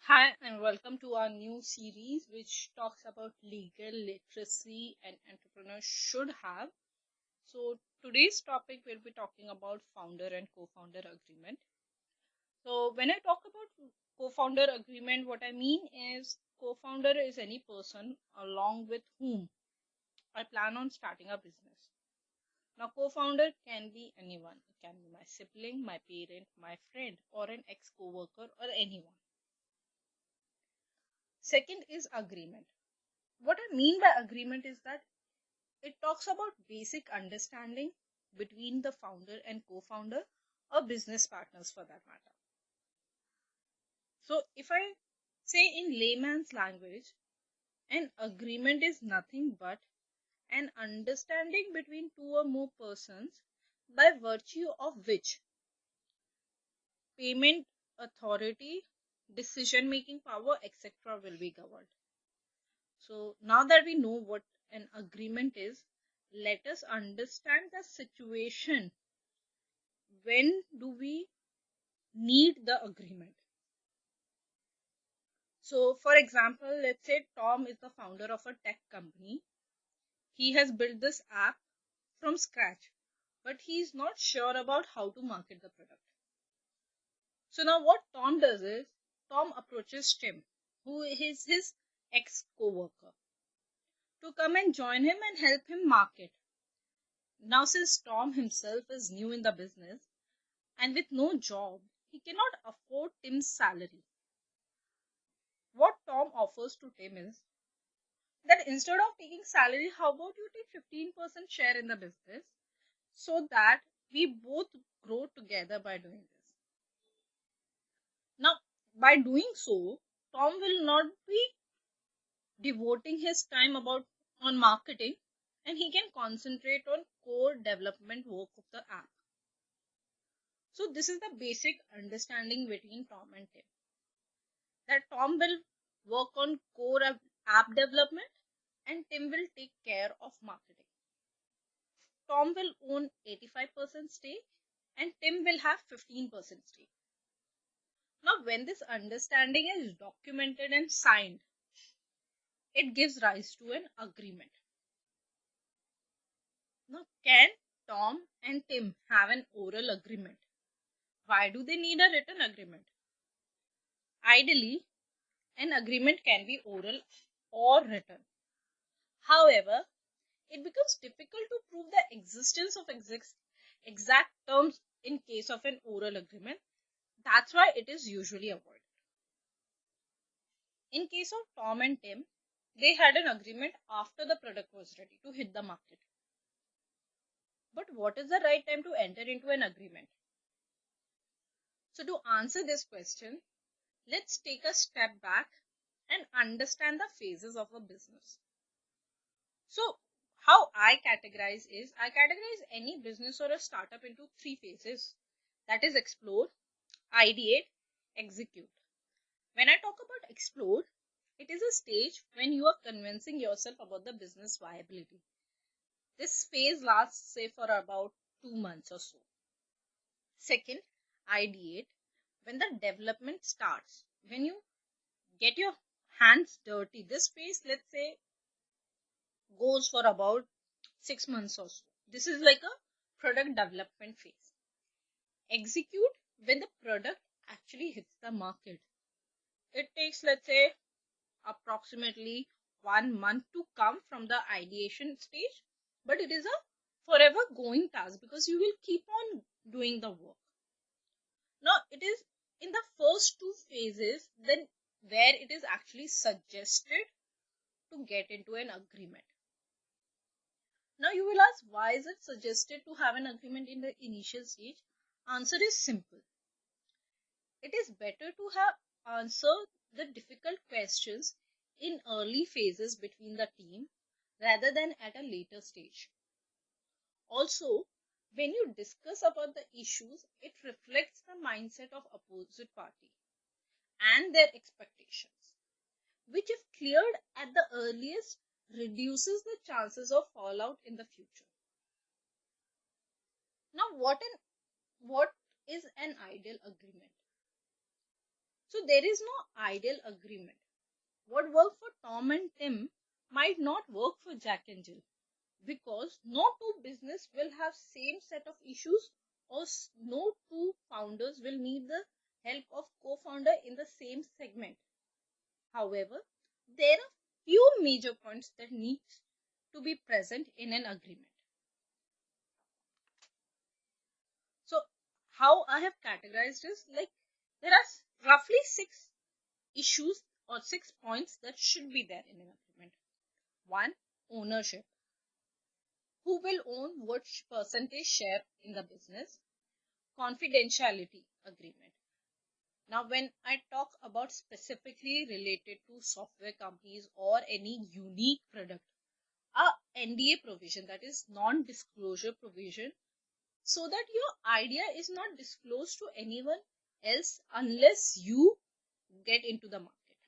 Hi, and welcome to our new series which talks about legal literacy and entrepreneurs should have. So, today's topic will be talking about founder and co founder agreement. So, when I talk about co founder agreement, what I mean is co founder is any person along with whom I plan on starting a business. Now, co founder can be anyone, it can be my sibling, my parent, my friend, or an ex co worker, or anyone. Second is agreement. What I mean by agreement is that it talks about basic understanding between the founder and co-founder or business partners for that matter. So if I say in layman's language, an agreement is nothing but an understanding between two or more persons by virtue of which payment authority, decision making power, etc. will be governed. So now that we know what an agreement is, let us understand the situation. When do we need the agreement? So, for example, let's say Tom is the founder of a tech company. He has built this app from scratch, but he's not sure about how to market the product. So, now what Tom does is Tom approaches Tim, who is his ex co worker, to come and join him and help him market. Now, since Tom himself is new in the business and with no job, he cannot afford Tim's salary. What Tom offers to Tim is that instead of taking salary, how about you take 15% share in the business so that we both grow together by doing this. Now, by doing so, Tom will not be devoting his time about on marketing and he can concentrate on core development work of the app. So this is the basic understanding between Tom and Tim. That Tom will work on core app development and Tim will take care of marketing. Tom will own 85% stake and Tim will have 15% stake. Now, when this understanding is documented and signed, it gives rise to an agreement. Now, can Tom and Tim have an oral agreement? Why do they need a written agreement? Ideally, an agreement can be oral or written. However, it becomes difficult to prove the existence of exact terms in case of an oral agreement. That's why it is usually avoided. In case of Tom and Tim, they had an agreement after the product was ready to hit the market. But what is the right time to enter into an agreement? So, to answer this question, let's take a step back and understand the phases of a business. So, how I categorize any business or a startup into three phases, that is explore, ideate, execute. When I talk about explore, it is a stage when you are convincing yourself about the business viability. This phase lasts, say, for about 2 months or so. Second, ideate, when the development starts, when you get your hands dirty. This phase, let's say, goes for about 6 months or so. This is like a product development phase. Execute, when the product actually hits the market. It takes, let's say, approximately 1 month to come from the ideation stage, but it is a forever going task because you will keep on doing the work. Now, it is in the first two phases then where it is actually suggested to get into an agreement. Now, you will ask, why is it suggested to have an agreement in the initial stage? Answer is simple. It is better to have answered the difficult questions in early phases between the team rather than at a later stage. Also, when you discuss about the issues, it reflects the mindset of opposite party and their expectations, which if cleared at the earliest reduces the chances of fallout in the future. Now, what is an ideal agreement? So So there is no ideal agreement. What worked for Tom and Tim might not work for Jack and Jill, because no two business will have same set of issues, or no two founders will need the help of co-founder in the same segment. However, there are few major points that need to be present in an agreement. So how I have categorized is like there are roughly 6 issues or 6 points that should be there in an agreement. 1. Ownership. Who will own what percentage share in the business? Confidentiality agreement. Now, when I talk about specifically related to software companies or any unique product, a NDA provision, that is non-disclosure provision, so that your idea is not disclosed to anyone else unless you get into the market.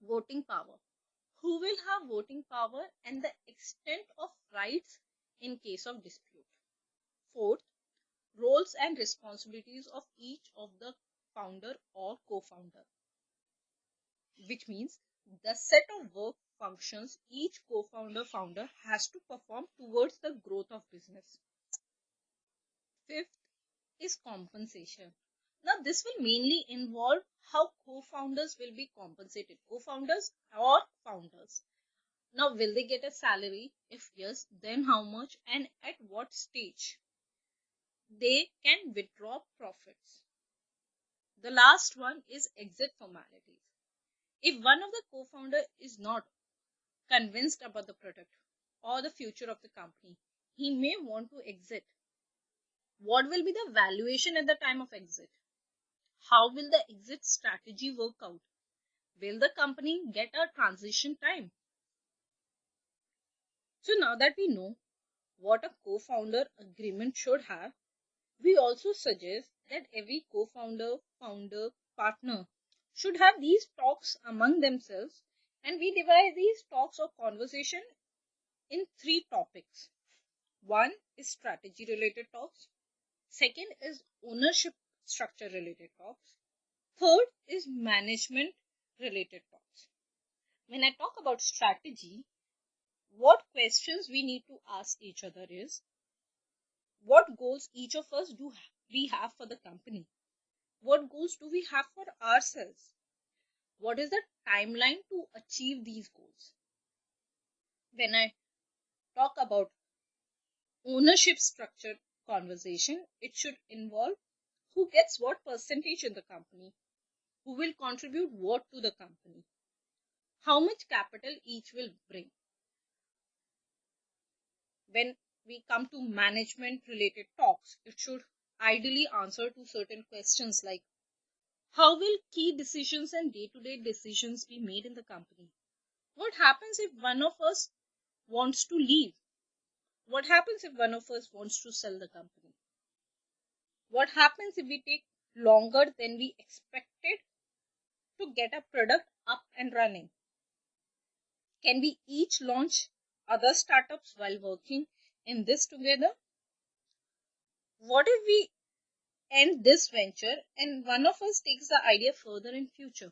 Voting power. Who will have voting power and the extent of rights in case of dispute? 4th, roles and responsibilities of each of the founder or co-founder, which means the set of work functions each co-founder has to perform towards the growth of business. 5th is compensation. Now this will mainly involve how co-founders will be compensated, co-founders or founders. Now will they get a salary? If yes, then how much and at what stage? They can withdraw profits. The last one is exit formalities. If one of the co-founder is not convinced about the product or the future of the company, he may want to exit. What will be the valuation at the time of exit? How will the exit strategy work out? Will the company get a transition time? So now that we know what a co-founder agreement should have, we also suggest that every co-founder, founder, partner should have these talks among themselves, and we divide these talks or conversation in 3 topics. 1 is strategy related talks. 2nd is ownership structure related talks. 3rd is management related talks. When I talk about strategy, what questions we need to ask each other is, what goals each of us do we have for the company? What goals do we have for ourselves? What is the timeline to achieve these goals? When I talk about ownership structure conversation, it should involve who gets what percentage in the company, who will contribute what to the company, how much capital each will bring. When we come to management related talks, it should ideally answer to certain questions like, how will key decisions and day-to-day decisions be made in the company? What happens if one of us wants to leave? What happens if one of us wants to sell the company? What happens if we take longer than we expected to get a product up and running? Can we each launch other startups while working in this together? What if we end this venture and one of us takes the idea further in future?